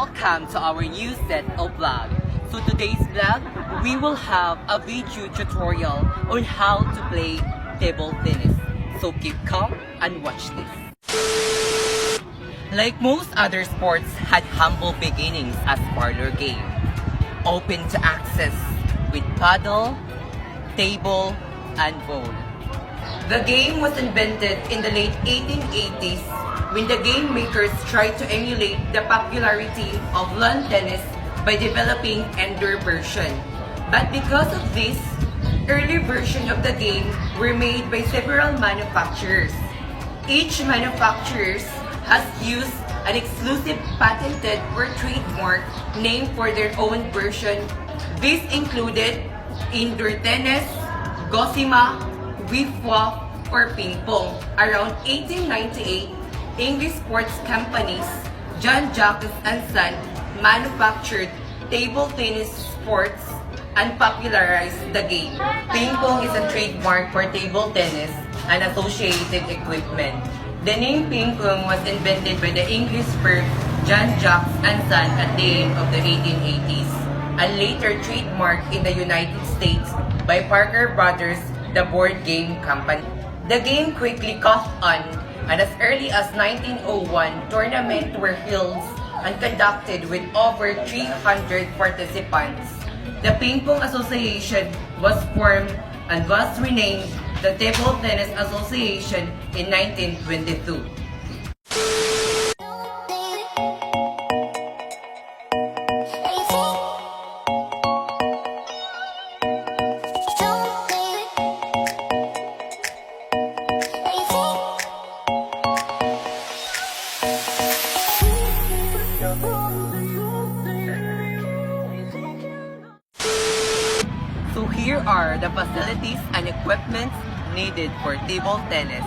Welcome to our new set of vlog. So today's vlog, we will have a video tutorial on how to play table tennis. So keep calm and watch this. Like most other sports had humble beginnings as parlor game. Open to access with paddle, table, and ball. The game was invented in the late 1880s when the game makers tried to emulate the popularity of lawn tennis by developing indoor version. But because of this, early versions of the game were made by several manufacturers. Each manufacturer has used an exclusive patented or trademark name for their own version. This included indoor tennis, gosima, wiff-waff, or ping-pong. Around 1898, English sports companies John Jacques and Son manufactured table tennis sports and popularized the game. Ping-pong is a trademark for table tennis and associated equipment. The name ping-pong was invented by the English firm John Jacques and Son at the end of the 1880s and later trademarked in the United States by Parker Brothers, the board game company. The game quickly caught on, and as early as 1901, tournaments were held and conducted with over 300 participants. The Ping Pong Association was formed and was renamed the Table Tennis Association in 1922. So here are the facilities and equipment needed for table tennis.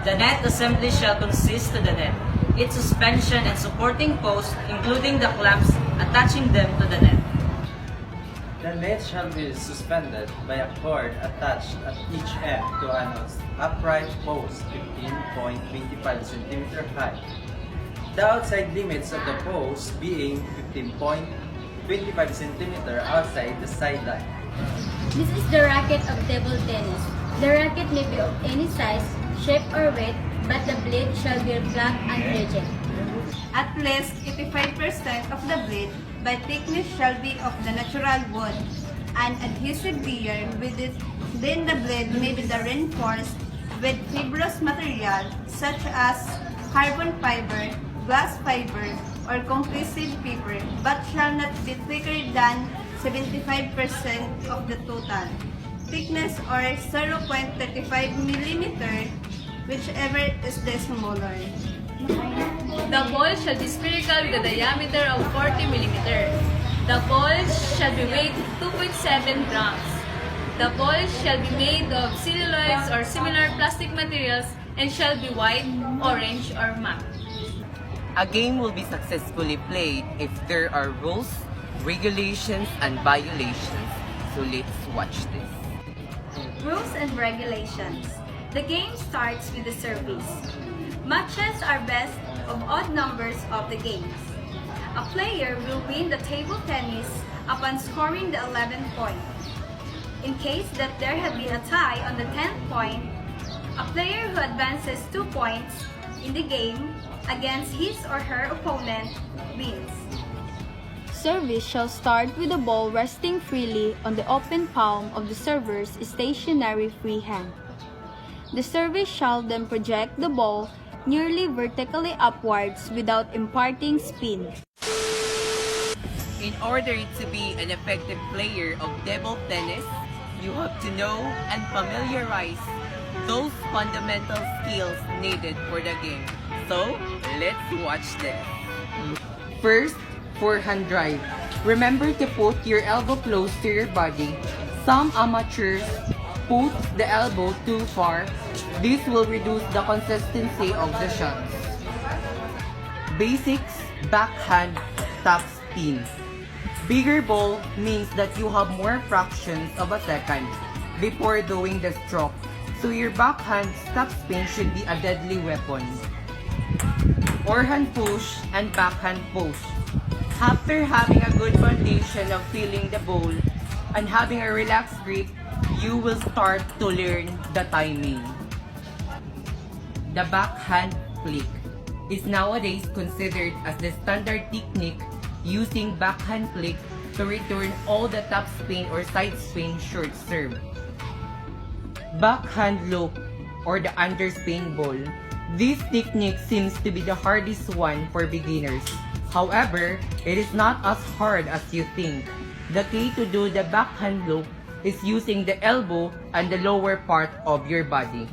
The net assembly shall consist of the net, its suspension and supporting posts, including the clamps attaching them to the net. The net shall be suspended by a cord attached at each end to an upright post 15.25 cm high. The outside limits of the post being 15.25 cm outside the sideline. This is the racket of table tennis. The racket may be of any size, shape or weight, but the blade shall be flat and rigid. At least 85% of the blade by thickness shall be of the natural wood and adhesive layer with it. Then the blade may be reinforced with fibrous material such as carbon fiber, glass fiber, or compressive paper, but shall not be thicker than 75% of the total thickness or 0.35 mm, whichever is the smaller. The ball shall be spherical with a diameter of 40 mm. The ball shall be weighed 2.7 grams. The ball shall be made of celluloids or similar plastic materials and shall be white, orange, or matte. A game will be successfully played if there are rules, regulations, and violations. So let's watch this. Rules and regulations. The game starts with the service. Matches are best of odd numbers of the games. A player will win the table tennis upon scoring the 11th point. In case that there had been a tie on the 10th point, a player who advances 2 points in the game against his or her opponent wins. Service shall start with the ball resting freely on the open palm of the server's stationary free hand. The service shall then project the ball nearly vertically upwards without imparting spin. In order to be an effective player of table tennis, you have to know and familiarize those fundamental skills needed for the game. So, let's watch this. First, forehand drive. Remember to put your elbow close to your body. Some amateurs push the elbow too far, this will reduce the consistency of the shots. Basics backhand top spin. Bigger ball means that you have more fractions of a second before doing the stroke, so your backhand top spin should be a deadly weapon. Forehand push and backhand push. After having a good foundation of feeling the ball and having a relaxed grip, you will start to learn the timing. The backhand flick is nowadays considered as the standard technique using backhand flick to return all the top spin or side spin short serve. Backhand loop or the underspin ball. This technique seems to be the hardest one for beginners. However, it is not as hard as you think. The key to do the backhand loop is using the elbow and the lower part of your body.